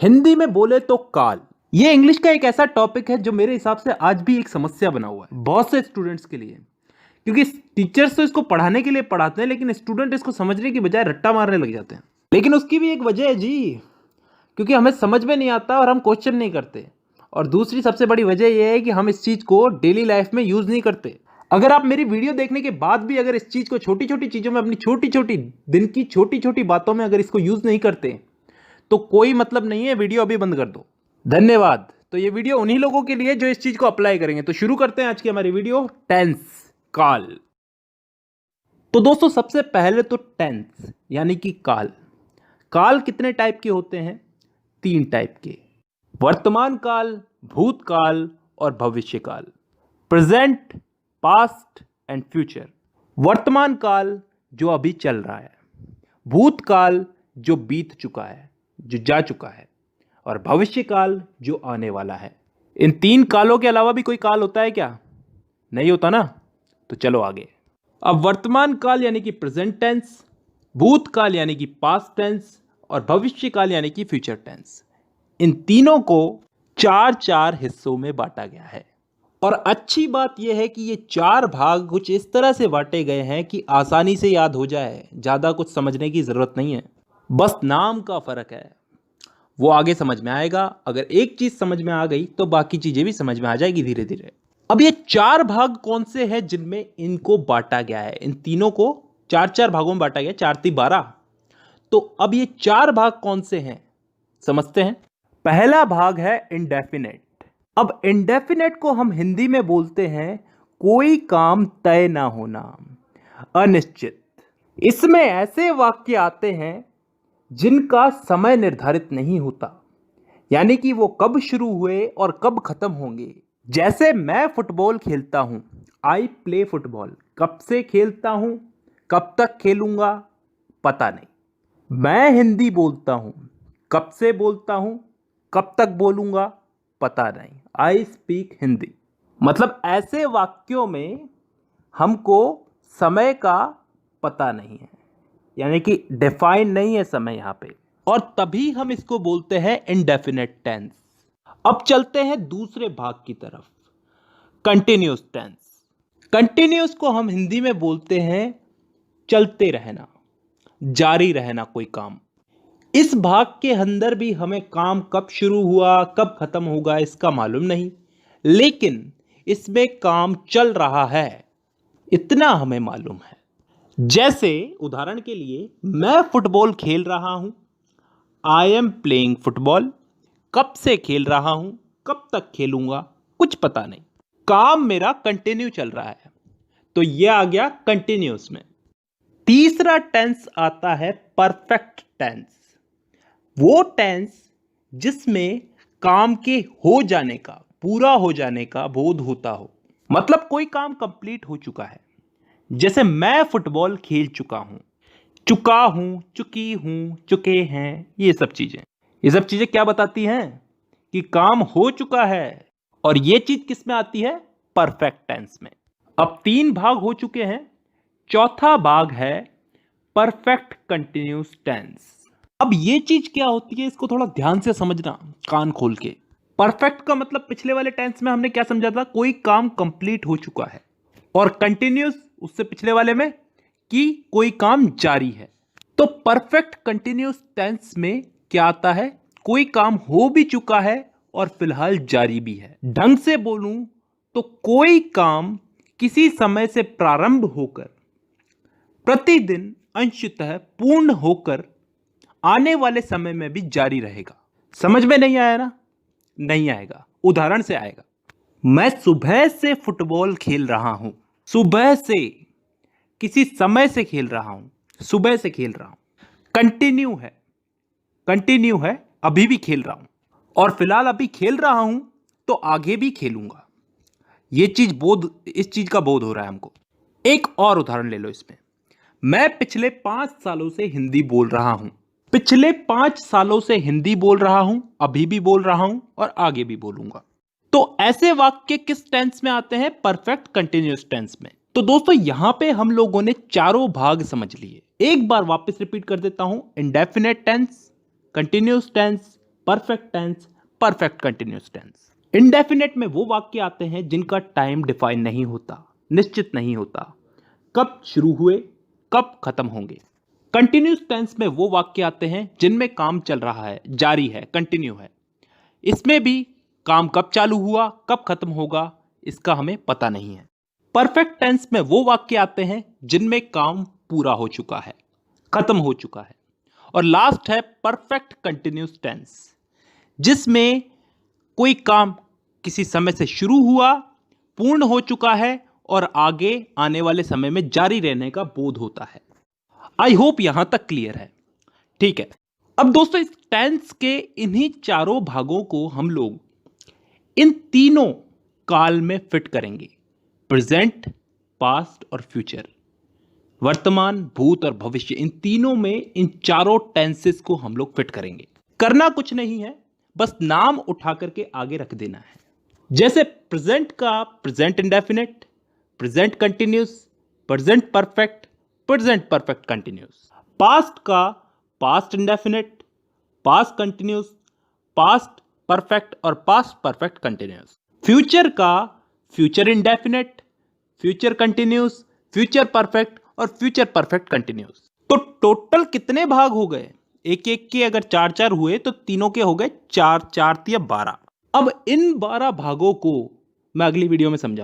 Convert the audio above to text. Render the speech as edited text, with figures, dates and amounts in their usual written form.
हिंदी में बोले तो काल। ये इंग्लिश का एक ऐसा टॉपिक है जो मेरे हिसाब से आज भी एक समस्या बना हुआ है बहुत से स्टूडेंट्स के लिए। क्योंकि टीचर्स तो इसको पढ़ाने के लिए पढ़ाते हैं, लेकिन स्टूडेंट इसको समझने की बजाय रट्टा मारने लग जाते हैं। लेकिन उसकी भी एक वजह है जी, क्योंकि हमें समझ में नहीं आता और हम क्वेश्चन नहीं करते। और दूसरी सबसे बड़ी वजह यह है कि हम इस चीज़ को डेली लाइफ में यूज़ नहीं करते। अगर आप मेरी वीडियो देखने के बाद भी अगर इस चीज़ को छोटी छोटी चीज़ों में, अपनी छोटी छोटी दिन की छोटी छोटी बातों में अगर इसको यूज़ नहीं करते तो कोई मतलब नहीं है, वीडियो अभी बंद कर दो। धन्यवाद। तो ये वीडियो उन्हीं लोगों के लिए जो इस चीज को अप्लाई करेंगे। तो शुरू करते हैं आज की हमारी वीडियो, टेंस, काल। तो दोस्तों सबसे पहले तो टेंस यानी कि काल। काल कितने टाइप के होते हैं? 3 टाइप के। वर्तमान काल, भूतकाल और भविष्य काल। Present, past and future. वर्तमान काल जो अभी चल रहा है, भूतकाल जो बीत चुका है, जो जा चुका है, और भविष्य काल जो आने वाला है। इन 3 कालों के अलावा भी कोई काल होता है क्या? नहीं होता ना। तो चलो आगे। अब वर्तमान काल यानी कि प्रेजेंट टेंस, भूतकाल यानी कि पास्ट टेंस और भविष्य काल यानी कि फ्यूचर टेंस, इन तीनों को 4-4 हिस्सों में बांटा गया है। और अच्छी बात यह है कि ये 4 भाग कुछ इस तरह से बांटे गए हैं कि आसानी से याद हो जाए, ज़्यादा कुछ समझने की ज़रूरत नहीं है। बस नाम का फ़र्क है, वो आगे समझ में आएगा। अगर एक चीज़ समझ में आ गई तो बाकी चीज़ें भी समझ में आ जाएगी धीरे धीरे। अब ये 4 भाग कौन से हैं जिनमें इनको बांटा गया है? इन तीनों को 4-4 भागों में बांटा गया, 4×3=12। तो अब ये 4 भाग कौन से हैं समझते हैं। पहला भाग है इंडेफिनेट। अब इंडेफिनेट को हम हिंदी में बोलते हैं कोई काम तय ना होना, अनिश्चित। इसमें ऐसे वाक्य आते हैं जिनका समय निर्धारित नहीं होता, यानी कि वो कब शुरू हुए और कब खत्म होंगे। जैसे मैं फुटबॉल खेलता हूं, आई प्ले फुटबॉल। कब से खेलता हूं, कब तक खेलूंगा, पता नहीं। मैं हिंदी बोलता हूं, कब से बोलता हूं, कब तक बोलूंगा, पता नहीं। I speak Hindi. मतलब ऐसे वाक्यों में हमको समय का पता नहीं है, यानी कि डिफाइन नहीं है समय यहां पे, और तभी हम इसको बोलते हैं इंडेफिनेट टेंस। अब चलते हैं दूसरे भाग की तरफ, कंटिन्यूअस टेंस। कंटिन्यूअस को हम हिंदी में बोलते हैं चलते रहना, जारी रहना कोई काम। इस भाग के अंदर भी हमें काम कब शुरू हुआ कब खत्म होगा इसका मालूम नहीं, लेकिन इसमें काम चल रहा है इतना हमें मालूम है। जैसे उदाहरण के लिए, मैं फुटबॉल खेल रहा हूं, आई एम प्लेइंग फुटबॉल। कब से खेल रहा हूं, कब तक खेलूंगा, कुछ पता नहीं। काम मेरा कंटिन्यू चल रहा है, तो यह आ गया कंटिन्यूअस में। तीसरा टेंस आता है परफेक्ट टेंस। वो टेंस जिसमें काम के हो जाने का, पूरा हो जाने का बोध होता हो, मतलब कोई काम कंप्लीट हो चुका है। जैसे मैं फुटबॉल खेल चुका हूं, चुका हूं, चुकी हूं, चुके हैं, ये सब चीजें क्या बताती हैं? कि काम हो चुका है। और ये चीज किस में आती है? परफेक्ट टेंस में। अब 3 भाग हो चुके हैं, चौथा भाग है परफेक्ट कंटिन्यूअस टेंस। अब ये चीज क्या होती है, इसको थोड़ा ध्यान से समझना, कान खोल के। परफेक्ट का मतलब पिछले वाले टेंस में हमने क्या समझा था? कोई काम कंप्लीट हो चुका है। और कंटिन्यूअस उससे पिछले वाले में कि कोई काम जारी है। तो परफेक्ट कंटिन्यूअस टेंस में क्या आता है? कोई काम हो भी चुका है और फिलहाल जारी भी है। ढंग से बोलूं तो कोई काम किसी समय से प्रारंभ होकर प्रतिदिन अंशतः पूर्ण होकर आने वाले समय में भी जारी रहेगा। समझ में नहीं आया ना? नहीं आएगा, उदाहरण से आएगा। मैं सुबह से फुटबॉल खेल रहा हूं। सुबह से, किसी समय से खेल रहा हूं, सुबह से खेल रहा हूं। कंटिन्यू है, कंटिन्यू है, अभी भी खेल रहा हूं, और फिलहाल अभी खेल रहा हूं तो आगे भी खेलूंगा। इस चीज का बोध हो रहा है हमको। एक और उदाहरण ले लो इसमें। मैं पिछले 5 सालों से हिंदी बोल रहा हूं। पिछले 5 सालों से हिंदी बोल रहा हूं, अभी भी बोल रहा हूं और आगे भी बोलूंगा। तो ऐसे वाक्य किस टेंस में आते हैं? परफेक्ट कंटिन्यूअस टेंस में। तो दोस्तों यहां पे हम लोगों ने चारों भाग समझ लिए। एक बार वापस रिपीट कर देता हूं, indefinite tense, continuous tense, perfect tense, perfect continuous tense. Indefinite में वो वाक्य आते हैं जिनका टाइम डिफाइन नहीं होता, निश्चित नहीं होता, कब शुरू हुए कब खत्म होंगे। कंटिन्यूअस टेंस में वो वाक्य आते हैं जिनमें काम चल रहा है, जारी है, कंटिन्यू है। इसमें भी काम कब चालू हुआ कब खत्म होगा इसका हमें पता नहीं है। परफेक्ट टेंस में वो वाक्य आते हैं जिनमें काम पूरा हो चुका है, खत्म हो चुका है। और लास्ट है परफेक्ट कंटिन्यूअस टेंस, जिसमें कोई काम किसी समय से शुरू हुआ, पूर्ण हो चुका है और आगे आने वाले समय में जारी रहने का बोध होता है। आई होप यहां तक क्लियर है। ठीक है, अब दोस्तों इस टेंस के इन्हीं चारों भागों को हम लोग इन तीनों काल में फिट करेंगे, प्रेजेंट, पास्ट और फ्यूचर। वर्तमान, भूत और भविष्य, इन तीनों में इन चारों टेंसेस को हम लोग फिट करेंगे। करना कुछ नहीं है, बस नाम उठा करके आगे रख देना है। जैसे प्रेजेंट का present indefinite, present continuous, present perfect, present perfect continuous. Past का past indefinite, past continuous, past perfect और पास्ट परफेक्ट कंटिन्यूस। फ्यूचर का future indefinite, future continuous, future perfect और फ्यूचर परफेक्ट कंटिन्यूस। तो टोटल कितने भाग हो गए? एक एक के अगर चार चार हुए तो तीनों के हो गए चार, चार या 12। अब इन 12 भागों को मैं अगली वीडियो में समझाऊंगा।